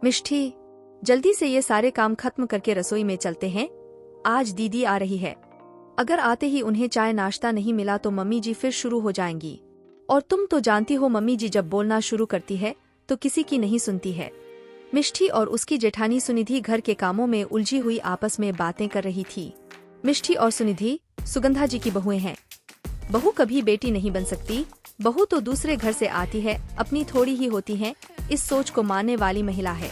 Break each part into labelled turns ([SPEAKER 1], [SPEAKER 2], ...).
[SPEAKER 1] मिष्टी, जल्दी से ये सारे काम खत्म करके रसोई में चलते हैं, आज दीदी आ रही है। अगर आते ही उन्हें चाय नाश्ता नहीं मिला तो मम्मी जी फिर शुरू हो जाएंगी। और तुम तो जानती हो मम्मी जी जब बोलना शुरू करती है तो किसी की नहीं सुनती है। मिष्टी और उसकी जेठानी सुनिधि घर के कामों में उलझी हुई आपस में बातें कर रही थी। मिष्टी और सुनिधि सुगंधा जी की बहुएं हैं। बहू कभी बेटी नहीं बन सकती, बहू तो दूसरे घर से आती है, अपनी थोड़ी ही होती है, इस सोच को मानने वाली महिला है।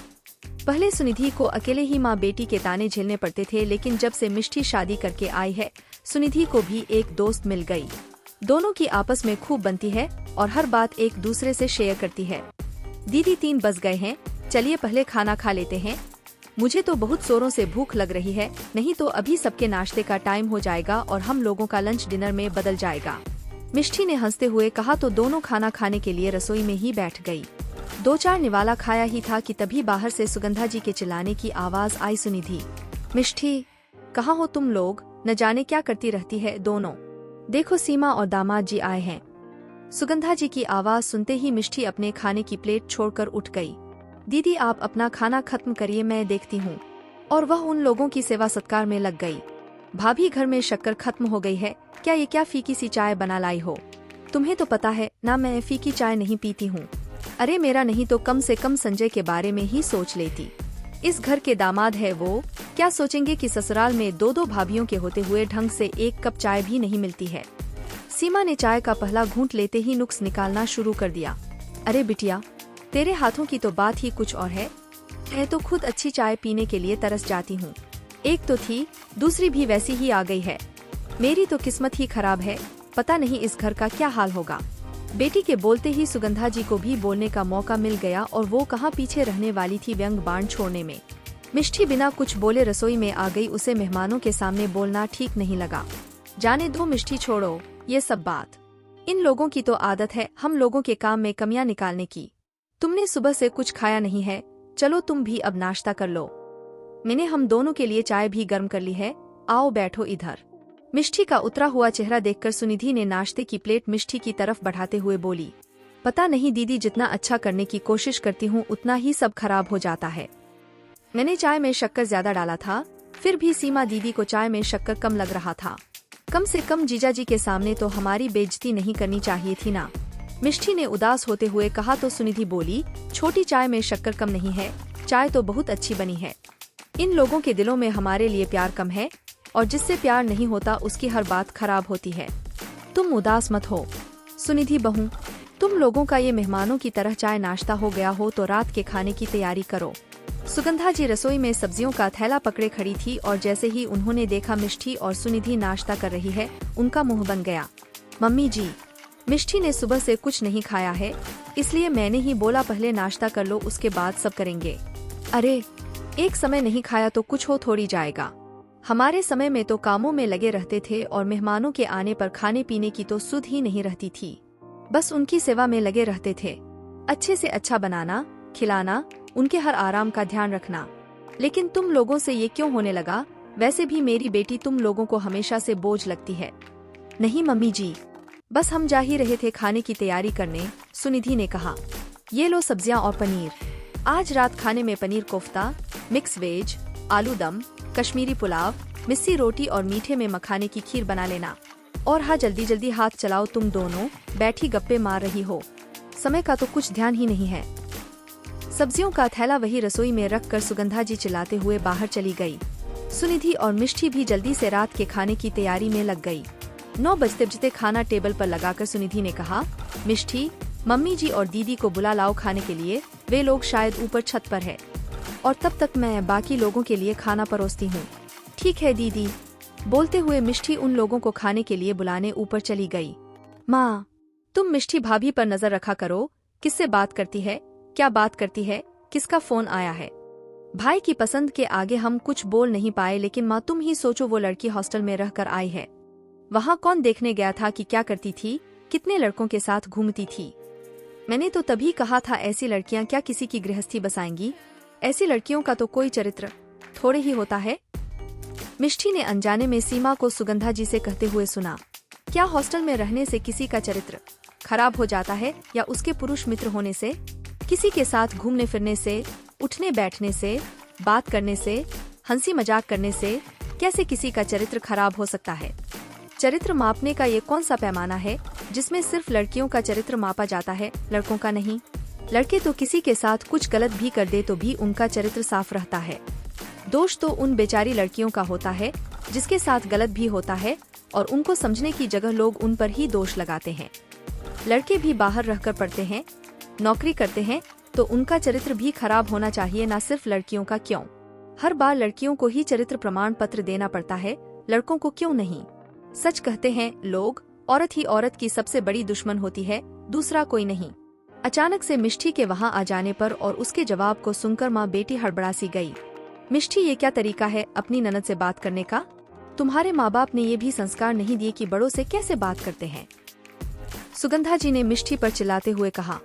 [SPEAKER 1] पहले सुनिधि को अकेले ही माँ बेटी के ताने झेलने पड़ते थे, लेकिन जब से मिष्टी शादी करके आई है सुनिधि को भी एक दोस्त मिल गई। दोनों की आपस में खूब बनती है और हर बात एक दूसरे से शेयर करती है। दीदी 3 बज गए हैं, चलिए पहले खाना खा लेते हैं। मुझे तो बहुत जोरों से भूख लग रही है, नहीं तो अभी सबके नाश्ते का टाइम हो जाएगा और हम लोगों का लंच डिनर में बदल जाएगा। मिष्टी ने हंसते हुए कहा तो दोनों खाना खाने के लिए रसोई में ही बैठ गई। 2-4 निवाला खाया ही था कि तभी बाहर से सुगंधा जी के चिल्लाने की आवाज आई। सुनिधि, मिष्टी, कहाँ हो तुम लोग? न जाने क्या करती रहती है दोनों। देखो सीमा और दामाद जी आए हैं। सुगंधा जी की आवाज सुनते ही मिष्टी अपने खाने की प्लेट छोड़कर उठ गई। दीदी आप अपना खाना खत्म करिए, मैं देखती हूँ। और वह उन लोगों की सेवा सत्कार में लग गई। भाभी घर में शक्कर खत्म हो गई है क्या? ये क्या फीकी सी चाय बना लाई हो? तुम्हें तो पता है ना मैं फीकी चाय नहीं पीती हूँ। अरे मेरा नहीं तो कम से कम संजय के बारे में ही सोच लेती। इस घर के दामाद है वो, क्या सोचेंगे कि ससुराल में 2-2 भाभीियों के होते हुए ढंग से 1 कप चाय भी नहीं मिलती है। सीमा ने चाय का पहला घूंट लेते ही नुक्स निकालना शुरू कर दिया। अरे बिटिया, तेरे हाथों की तो बात ही कुछ और है। मैं तो खुद अच्छी चाय पीने के लिए तरस जाती हूँ। एक तो थी, दूसरी भी वैसी ही आ गई है। मेरी तो किस्मत ही खराब है, पता नहीं इस घर का क्या हाल होगा। बेटी के बोलते ही सुगंधा जी को भी बोलने का मौका मिल गया और वो कहाँ पीछे रहने वाली थी व्यंग बाण छोड़ने में। मिष्टी बिना कुछ बोले रसोई में आ गई। उसे मेहमानों के सामने बोलना ठीक नहीं लगा। जाने दो मिष्टी, छोड़ो ये सब बात। इन लोगों की तो आदत है हम लोगों के काम में कमियां निकालने की। तुमने सुबह से कुछ खाया नहीं है, चलो तुम भी अब नाश्ता कर लो। मैंने हम दोनों के लिए चाय भी गर्म कर ली है, आओ बैठो इधर। मिष्टी का उतरा हुआ चेहरा देखकर सुनिधि ने नाश्ते की प्लेट मिष्टी की तरफ बढ़ाते हुए बोली, पता नहीं दीदी, जितना अच्छा करने की कोशिश करती हूँ उतना ही सब खराब हो जाता है। मैंने चाय में शक्कर ज्यादा डाला था, फिर भी सीमा दीदी को चाय में शक्कर कम लग रहा था। कम से कम जीजा जी के सामने तो हमारी बेइज्जती नहीं करनी चाहिए थी ना। मिष्टी ने उदास होते हुए कहा तो सुनिधि बोली, छोटी चाय में शक्कर कम नहीं है, चाय तो बहुत अच्छी बनी है। इन लोगों के दिलों में हमारे लिए प्यार कम है और जिससे प्यार नहीं होता उसकी हर बात खराब होती है। तुम उदास मत हो सुनिधि बहू, तुम लोगों का ये मेहमानों की तरह चाय नाश्ता हो गया हो तो रात के खाने की तैयारी करो। सुगंधा जी रसोई में सब्जियों का थैला पकड़े खड़ी थी और जैसे ही उन्होंने देखा मिष्टी और सुनिधि नाश्ता कर रही है, उनका मुंह बन गया। मम्मी जी, मिष्टी ने सुबह से कुछ नहीं खाया है, इसलिए मैंने ही बोला पहले नाश्ता कर लो, उसके बाद सब करेंगे। अरे एक समय नहीं खाया तो कुछ हो थोड़ी जाएगा। हमारे समय में तो कामों में लगे रहते थे और मेहमानों के आने पर खाने पीने की तो सुध ही नहीं रहती थी, बस उनकी सेवा में लगे रहते थे। अच्छे से अच्छा बनाना, खिलाना, उनके हर आराम का ध्यान रखना। लेकिन तुम लोगों से ये क्यों होने लगा? वैसे भी मेरी बेटी तुम लोगों को हमेशा से बोझ लगती है। नहीं मम्मी जी, बस हम जा ही रहे थे खाने की तैयारी करने, सुनिधि ने कहा। ये लो सब्जियां और पनीर। आज रात खाने में पनीर कोफ्ता, मिक्स वेज, आलू दम, कश्मीरी पुलाव, मिस्सी रोटी और मीठे में मखाने की खीर बना लेना। और हाँ जल्दी जल्दी हाथ चलाओ, तुम दोनों बैठी गप्पे मार रही हो, समय का तो कुछ ध्यान ही नहीं है। सब्जियों का थैला वही रसोई में रखकर सुगंधा जी चिल्लाते हुए बाहर चली गई। सुनिधि और मिष्टी भी जल्दी से रात के खाने की तैयारी में लग गई। 9 बजते बजते खाना टेबल पर लगाकर सुनिधि ने कहा, मिष्टी, मम्मी जी और दीदी को बुला लाओ खाने के लिए, वे लोग शायद ऊपर छत पर है और तब तक मैं बाकी लोगों के लिए खाना परोसती हूँ। ठीक है दीदी। बोलते हुए मिष्टी उन लोगों को खाने के लिए बुलाने ऊपर चली गई। माँ, तुम मिष्टी भाभी पर नजर रखा करो, किससे बात करती है, क्या बात करती है, किसका फोन आया है। भाई की पसंद के आगे हम कुछ बोल नहीं पाए, लेकिन माँ तुम ही सोचो, वो लड़की हॉस्टल में रहकर आई है, वहाँ कौन देखने गया था कि क्या करती थी, कितने लड़कों के साथ घूमती थी। मैंने तो तभी कहा था ऐसी लड़कियां क्या किसी की गृहस्थी बसाएंगी, ऐसी लड़कियों का तो कोई चरित्र थोड़े ही होता है। मिष्टी ने अनजाने में सीमा को सुगंधा जी से कहते हुए सुना, क्या हॉस्टल में रहने से किसी का चरित्र खराब हो जाता है या उसके पुरुष मित्र होने से, किसी के साथ घूमने फिरने से, उठने बैठने से, बात करने से, हंसी मजाक करने से कैसे किसी का चरित्र खराब हो सकता है? चरित्र मापने का ये कौन सा पैमाना है जिसमें सिर्फ लड़कियों का चरित्र मापा जाता है, लड़कों का नहीं? लड़के तो किसी के साथ कुछ गलत भी कर दे तो भी उनका चरित्र साफ रहता है। दोष तो उन बेचारी लड़कियों का होता है जिसके साथ गलत भी होता है और उनको समझने की जगह लोग उन पर ही दोष लगाते हैं। लड़के भी बाहर रहकर पढ़ते हैं, नौकरी करते हैं, तो उनका चरित्र भी खराब होना चाहिए, ना सिर्फ लड़कियों का। क्यों हर बार लड़कियों को ही चरित्र प्रमाण पत्र देना पड़ता है, लड़कों को क्यों नहीं? सच कहते हैं लोग, औरत ही औरत की सबसे बड़ी दुश्मन होती है, दूसरा कोई नहीं। अचानक से मिष्टी के वहाँ आ जाने पर और उसके जवाब को सुनकर माँ बेटी हड़बड़ा सी गई। मिष्टी, ये क्या तरीका है अपनी ननद से बात करने का? तुम्हारे माँ बाप ने ये भी संस्कार नहीं दिए कि बड़ों से कैसे बात करते हैं? सुगंधा जी ने मिष्टी पर चिल्लाते हुए कहा,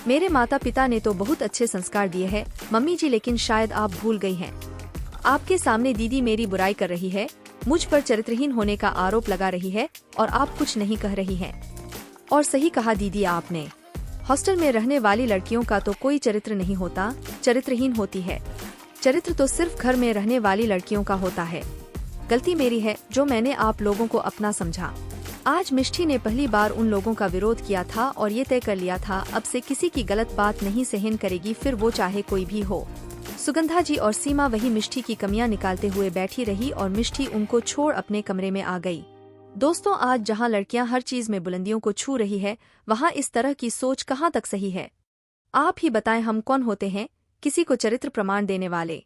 [SPEAKER 1] मेरे माता पिता ने तो बहुत अच्छे संस्कार दिए हैं मम्मी जी, लेकिन शायद आप भूल गई हैं। आपके सामने दीदी मेरी बुराई कर रही है, मुझ पर चरित्रहीन होने का आरोप लगा रही है और आप कुछ नहीं कह रही हैं। और सही कहा दीदी आपने, हॉस्टल में रहने वाली लड़कियों का तो कोई चरित्र नहीं होता, चरित्रहीन होती है। चरित्र तो सिर्फ घर में रहने वाली लड़कियों का होता है। गलती मेरी है जो मैंने आप लोगों को अपना समझा। आज मिष्टी ने पहली बार उन लोगों का विरोध किया था और ये तय कर लिया था अब से किसी की गलत बात नहीं सहन करेगी, फिर वो चाहे कोई भी हो। सुगंधा जी और सीमा वही मिष्टी की कमियां निकालते हुए बैठी रही और मिष्टी उनको छोड़ अपने कमरे में आ गई। दोस्तों, आज जहां लड़कियां हर चीज में बुलंदियों को छू रही है, वहां इस तरह की सोच कहां तक सही है? आप ही बताएं, हम कौन होते हैं किसी को चरित्र प्रमाण देने वाले?